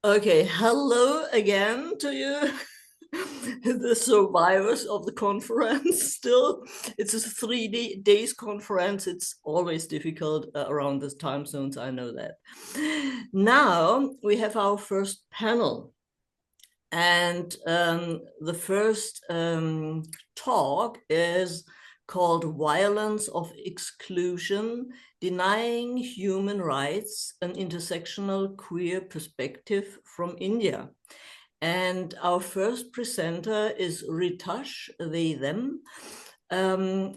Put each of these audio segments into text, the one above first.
Okay, hello again to you, the survivors of the conference. Still, it's a 3 days conference. It's always difficult around this time zones, I know that. Now we have our first panel. And the first talk is called Violence of Exclusion, Denying Human Rights, an Intersectional Queer Perspective from India. And our first presenter is Ritash, they, them. They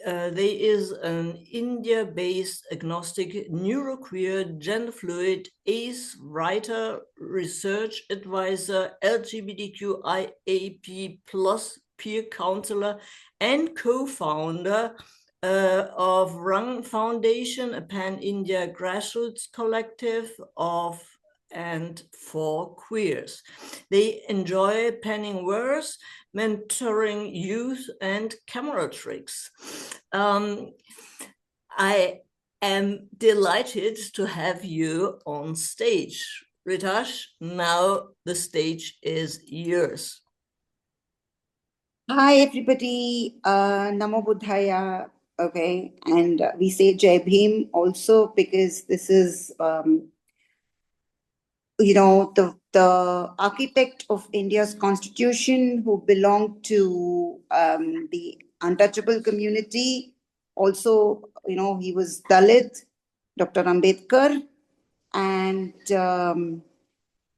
is an India-based agnostic, neuroqueer, gender fluid, ace, writer, research advisor, LGBTQIAP plus peer counselor, and co-founder of Rung Foundation, a pan-India grassroots collective of and for queers. They enjoy penning verse, mentoring youth, and camera tricks. I am delighted to have you on stage. Ritash, now the stage is yours. Hi, everybody. Namo Buddhaya. Okay. And we say Jai Bhim also because this is, the architect of India's constitution who belonged to the untouchable community. Also, he was Dalit, Dr. Ambedkar. And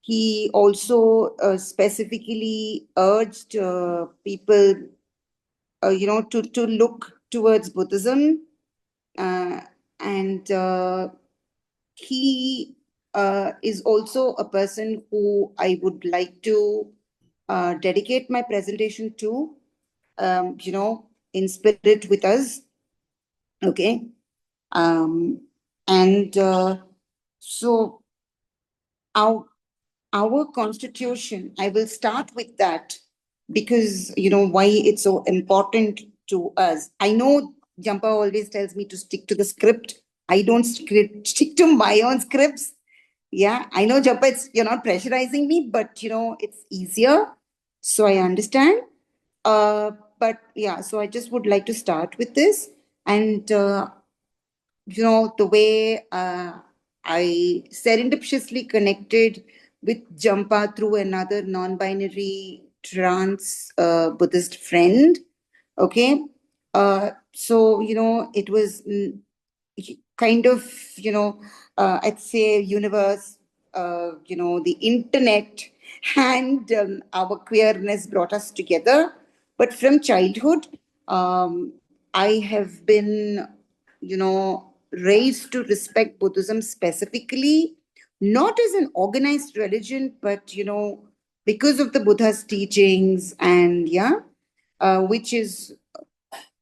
he also specifically urged people, to look towards Buddhism. Uh, and he is also a person who I would like to dedicate my presentation to, in spirit with us. Okay. Um, and so our, our constitution, I will start with that because, why it's so important to us. I know Jampa always tells me to stick to the script. I don't stick to my own scripts. Yeah, I know, Jampa, you're not pressurizing me, but, it's easier. So I understand. But yeah, so I just would like to start with this. And, the way I serendipitously connected with Jampa through another non-binary trans Buddhist friend. Okay. So, it was kind of, I'd say universe, the internet and our queerness brought us together. But from childhood, I have been, raised to respect Buddhism specifically, not as an organized religion, but, because of the Buddha's teachings and, yeah, which is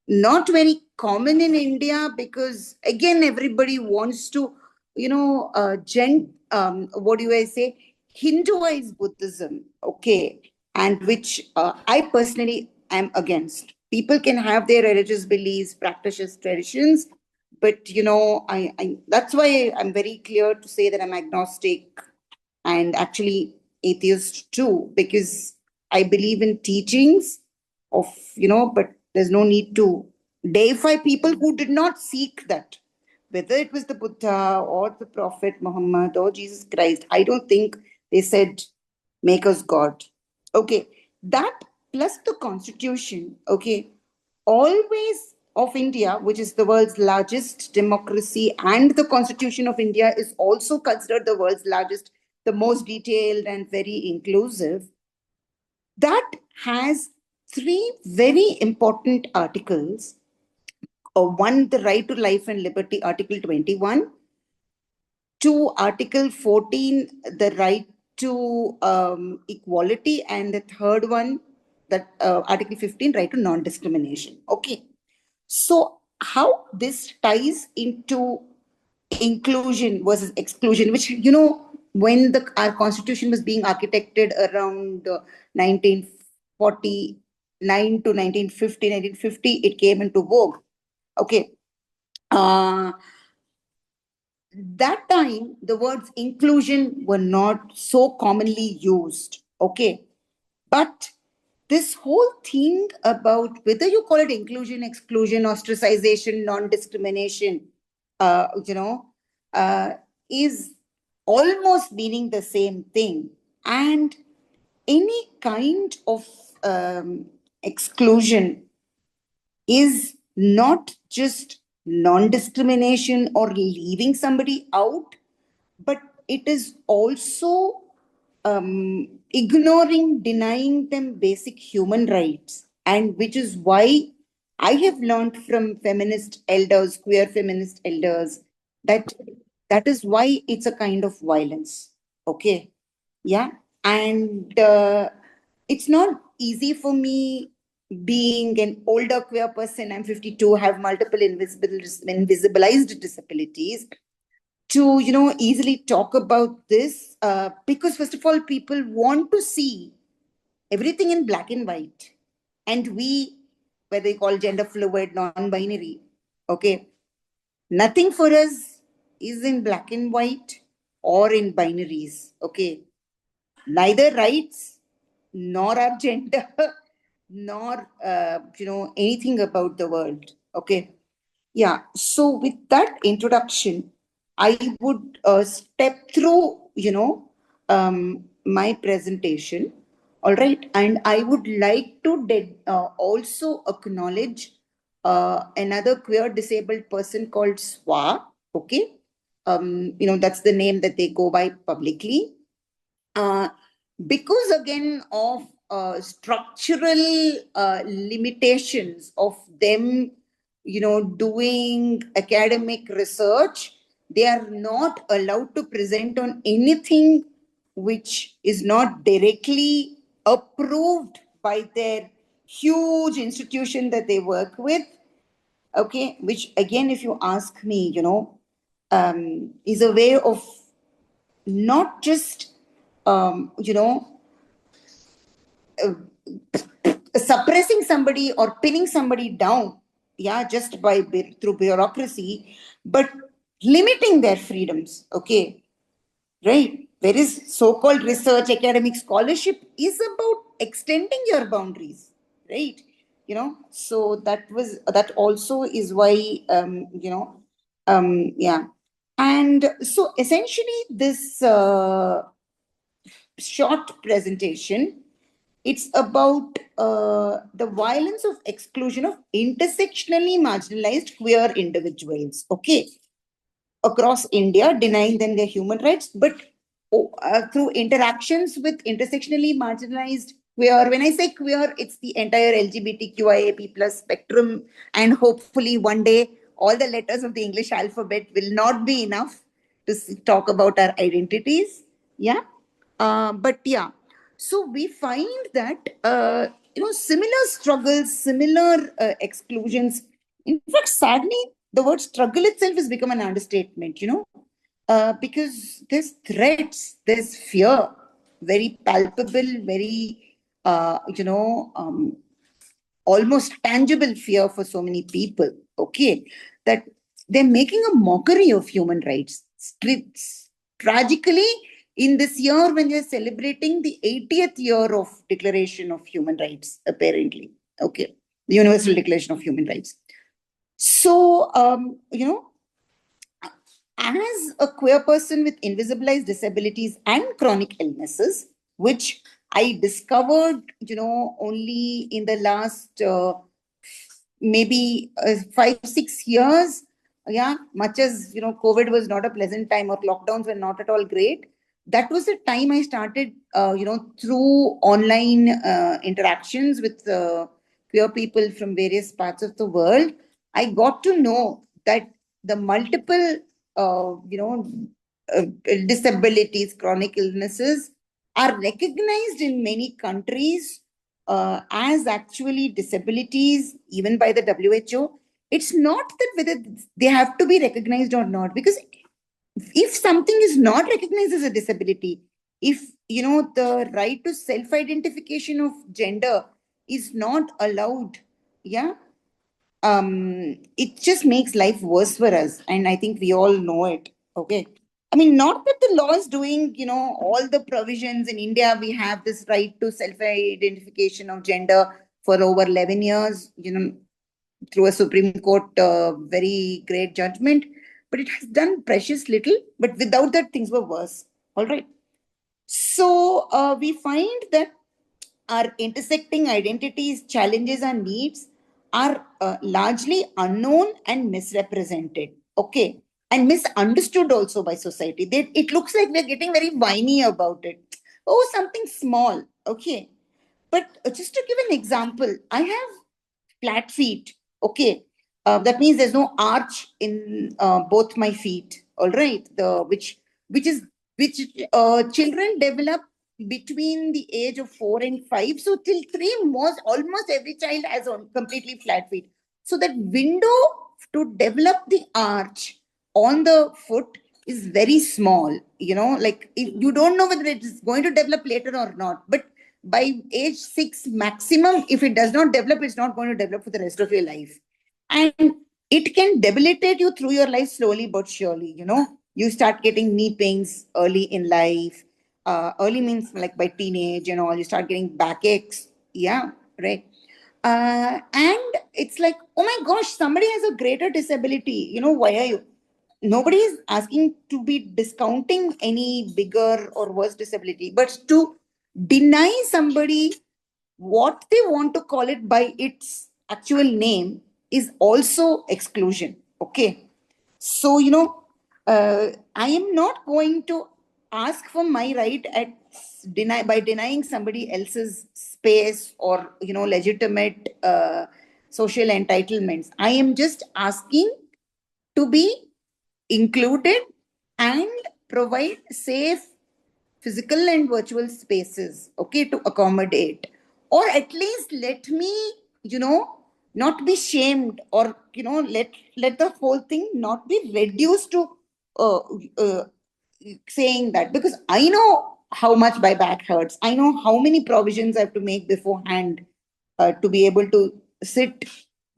not very common in India because again everybody wants to, what do I say, Hinduize Buddhism, okay, and which I personally am against. People can have their religious beliefs, practices, traditions, but I that's why I'm very clear to say that I'm agnostic and actually atheist too because I believe in teachings of, but there's no need to deify people who did not seek that. Whether it was the Buddha or the Prophet Muhammad or Jesus Christ, I don't think they said, make us God. Okay, that plus the constitution, okay, always of India, which is the world's largest democracy, and the constitution of India is also considered the world's largest, the most detailed and very inclusive. That has three very important articles. One, the right to life and liberty, Article 21. Two, Article 14, the right to equality. And the third one, that Article 15, right to non-discrimination. Okay. So how this ties into inclusion versus exclusion, which, when our constitution was being architected around 1949 to 1950, 1950, it came into vogue. Okay. Uh, that time the words inclusion were not so commonly used. Okay. But this whole thing about whether you call it inclusion, exclusion, ostracization, non-discrimination, you know, uh, is almost meaning the same thing. And any kind of exclusion is not just non-discrimination or leaving somebody out, but it is also ignoring, denying them basic human rights. And which is why I have learned from feminist elders, queer feminist elders, that that is why it's a kind of violence. Okay. Yeah. And it's not easy for me, being an older queer person, I'm 52, have multiple invisibilized disabilities, to easily talk about this, because first of all people want to see everything in black and white, and we, whether you call gender fluid, non-binary, okay, nothing for us is in black and white or in binaries. Okay, neither rights nor our gender nor anything about the world. Okay. Yeah. So with that introduction, I would step through, my presentation. All right. And I would like to also acknowledge another queer disabled person called Swa. Okay. That's the name that they go by publicly. Uh, because again of structural limitations of them, doing academic research, they are not allowed to present on anything which is not directly approved by their huge institution that they work with. Okay, which again, if you ask me, is a way of not just suppressing somebody or pinning somebody down, yeah, just by through bureaucracy, but limiting their freedoms. Okay, right? There is so-called research, academic scholarship is about extending your boundaries, right? So that also is why yeah. And so essentially this short presentation, it's about the violence of exclusion of intersectionally marginalized queer individuals, okay, across India, denying them their human rights, but through interactions with intersectionally marginalized queer. When I say queer, it's the entire LGBTQIAP plus spectrum, and hopefully one day all the letters of the English alphabet will not be enough to talk about our identities. Yeah. But yeah, so we find that similar struggles, similar exclusions. In fact, sadly, the word struggle itself has become an understatement. Because there's threats, there's fear, very palpable, very almost tangible fear for so many people. Okay, that they're making a mockery of human rights. Tragically, in this year when you're celebrating the 80th year of Declaration of Human Rights, apparently, okay, the Universal Declaration of Human Rights. So, as a queer person with invisibilized disabilities and chronic illnesses, which I discovered, only in the last maybe 5 6 years. Yeah, much as COVID was not a pleasant time, or lockdowns were not at all great. That was the time I started, through online interactions with queer people from various parts of the world. I got to know that the multiple, disabilities, chronic illnesses are recognized in many countries as actually disabilities, even by the WHO. It's not that whether they have to be recognized or not, because if something is not recognized as a disability, if the right to self-identification of gender is not allowed, yeah, it just makes life worse for us, and I think we all know it. Okay. I mean, not that the law is doing, all the provisions in India. We have this right to self-identification of gender for over 11 years, through a Supreme Court very great judgment. But it has done precious little. But without that, things were worse. All right. So we find that our intersecting identities, challenges, and needs are largely unknown and misrepresented. Okay. And misunderstood also by society. It looks like we're getting very whiny about it. Oh, something small. Okay. But just to give an example, I have flat feet. Okay. That means there's no arch in both my feet. All right. Which is which children develop between the age of 4 and 5. So till 3, almost every child has on completely flat feet. So that window to develop the arch on the foot is very small. Like you don't know whether it is going to develop later or not. But by age 6 maximum, if it does not develop, it's not going to develop for the rest of your life. And it can debilitate you through your life slowly but surely. You start getting knee pains early in life. Early means like by teenage and all, you start getting backaches. Yeah, right. And it's like, oh my gosh, somebody has a greater disability. Why are you? Nobody is asking to be discounting any bigger or worse disability, but to deny somebody what they want to call it by its actual name is also exclusion. Okay. So, I am not going to ask for my right at by denying somebody else's space or, legitimate social entitlements. I am just asking to be included and provide safe physical and virtual spaces, okay, to accommodate, or at least let me, not be shamed, or let the whole thing not be reduced to uh, uh, saying that, because I know how much my back hurts. I know how many provisions I have to make beforehand to be able to sit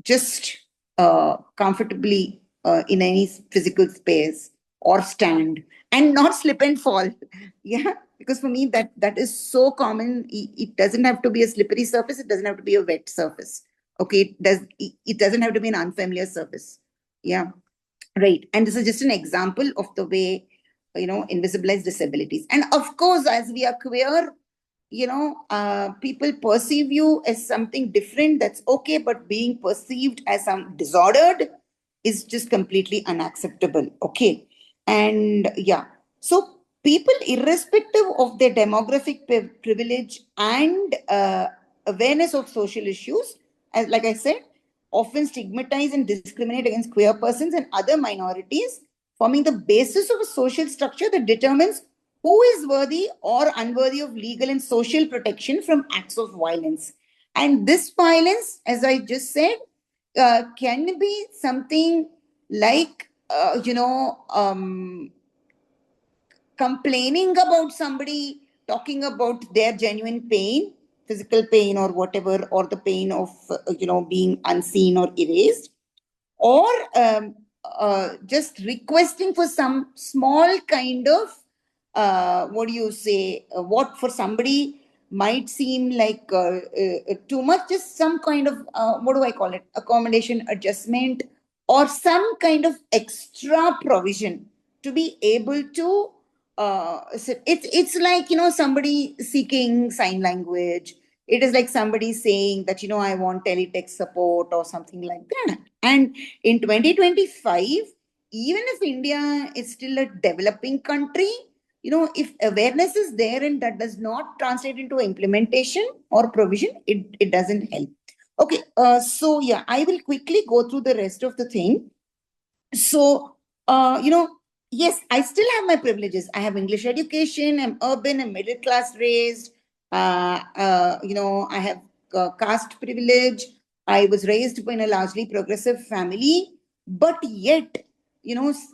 just comfortably in any physical space or stand and not slip and fall. Yeah, because for me that is so common. It doesn't have to be a slippery surface. It doesn't have to be a wet surface. Okay, it doesn't have to be an unfamiliar surface. Yeah. Right. And this is just an example of the way, invisibilize disabilities. And of course, as we are queer, people perceive you as something different. That's okay. But being perceived as some disordered is just completely unacceptable. Okay. And yeah. So people, irrespective of their demographic privilege and awareness of social issues, as like I said, often stigmatize and discriminate against queer persons and other minorities, forming the basis of a social structure that determines who is worthy or unworthy of legal and social protection from acts of violence. And this violence, as I just said, can be something like, complaining about somebody, talking about their genuine pain, physical pain or whatever, or the pain of, being unseen or erased, or just requesting for some small kind of what do you say, what for somebody might seem like too much, just some kind of what do I call it, accommodation, adjustment, or some kind of extra provision to be able to it's like, somebody seeking sign language. It is like somebody saying that, I want teletext support or something like that. And in 2025, even if India is still a developing country, if awareness is there and that does not translate into implementation or provision, it doesn't help. Okay, so yeah, I will quickly go through the rest of the thing. So, yes, I still have my privileges. I have English education, I'm urban, I'm middle class raised. I have caste privilege. I was raised in a largely progressive family, but yet,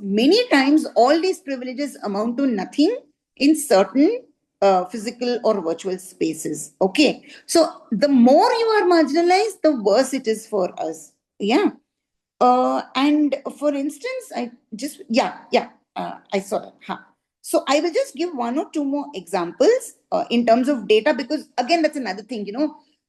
many times all these privileges amount to nothing in certain physical or virtual spaces. Okay. So, the more you are marginalized, the worse it is for us. Yeah. And for instance, I just, yeah, yeah. I saw that. Huh. So I will just give one or two more examples in terms of data, because again, that's another thing,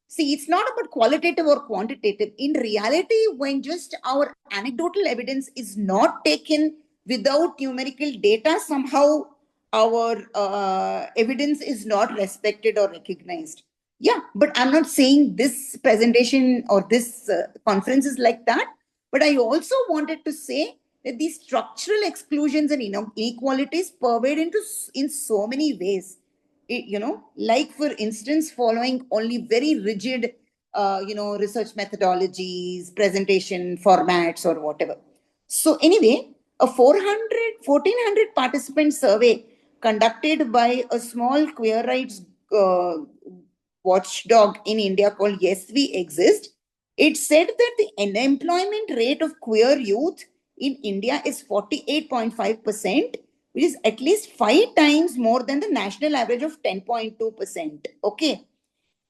See, it's not about qualitative or quantitative. In reality, when just our anecdotal evidence is not taken without numerical data, somehow our evidence is not respected or recognized. Yeah, but I'm not saying this presentation or this conference is like that. But I also wanted to say that these structural exclusions and inequalities pervade in so many ways. Like for instance, following only very rigid, research methodologies, presentation formats, or whatever. So anyway, a 1,400 participant survey conducted by a small queer rights uh, watchdog in India called Yes We Exist, it said that the unemployment rate of queer youth in India is 48.5%, which is at least 5 times more than the national average of 10.2%. Okay.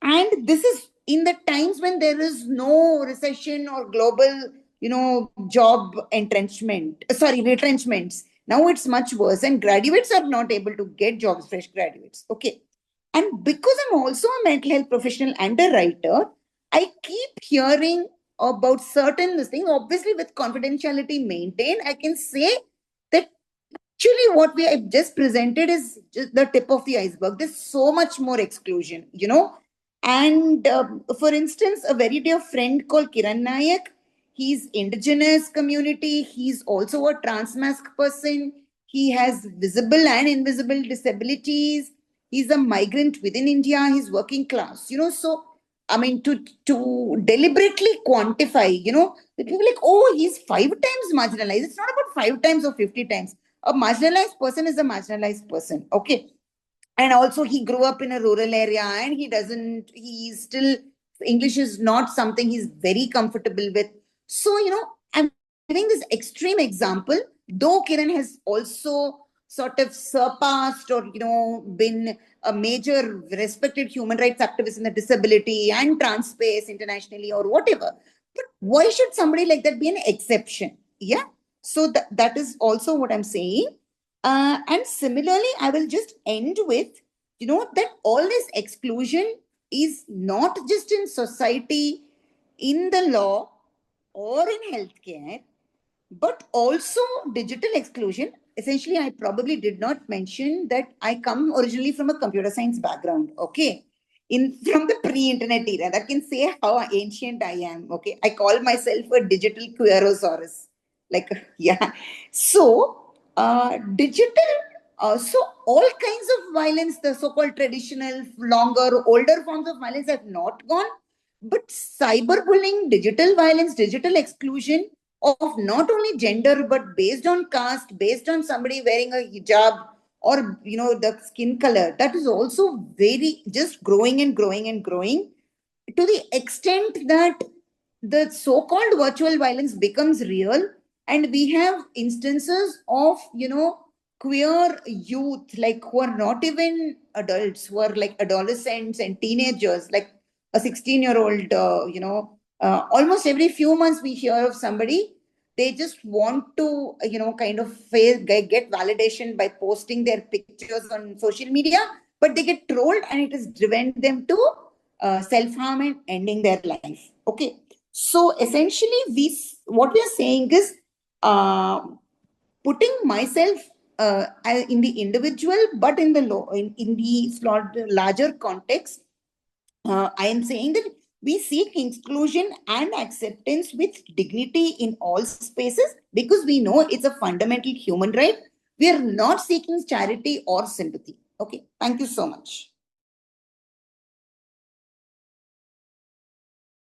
And this is in the times when there is no recession or global, job retrenchments. Now it's much worse, and graduates are not able to get jobs, fresh graduates. Okay. And because I'm also a mental health professional and a writer, I keep hearing about certain things. Obviously, with confidentiality maintained, I can say that actually what we have just presented is just the tip of the iceberg. There's so much more exclusion, And for instance, a very dear friend called Kiran Nayak, he's indigenous community. He's also a trans mask person. He has visible and invisible disabilities. He's a migrant within India. He's working class, So I mean, to deliberately quantify, the people like, oh, he's 5 times marginalized. It's not about 5 times or 50 times. A marginalized person is a marginalized person. Okay. And also he grew up in a rural area, and he's still, English is not something he's very comfortable with. So, I'm giving this extreme example, though Kiran has also sort of surpassed or, been a major respected human rights activist in the disability and trans space internationally or whatever. But why should somebody like that be an exception? Yeah. So that is also what I'm saying. And similarly, I will just end with, that all this exclusion is not just in society, in the law, or in healthcare, but also digital exclusion. Essentially, I probably did not mention that I come originally from a computer science background. Okay. From the pre-internet era, that can say how ancient I am. Okay. I call myself a digital queerosaurus. Like, yeah. So, digital, so all kinds of violence, the so-called traditional, longer, older forms of violence have not gone. But cyberbullying, digital violence, digital exclusion of not only gender, but based on caste, based on somebody wearing a hijab, or, the skin color, that is also very just growing and growing and growing, to the extent that the so-called virtual violence becomes real. And we have instances of, queer youth, like, who are not even adults, who are like adolescents and teenagers, like a 16-year-old, almost every few months we hear of somebody. They just want to, kind of get validation by posting their pictures on social media, but they get trolled, and it has driven them to self-harm and ending their life. Okay. So essentially, what we are saying is, uh, putting myself in the individual, but in the in the larger context, I am saying that we seek inclusion and acceptance with dignity in all spaces, because we know it's a fundamental human right. We are not seeking charity or sympathy. Okay. Thank you so much.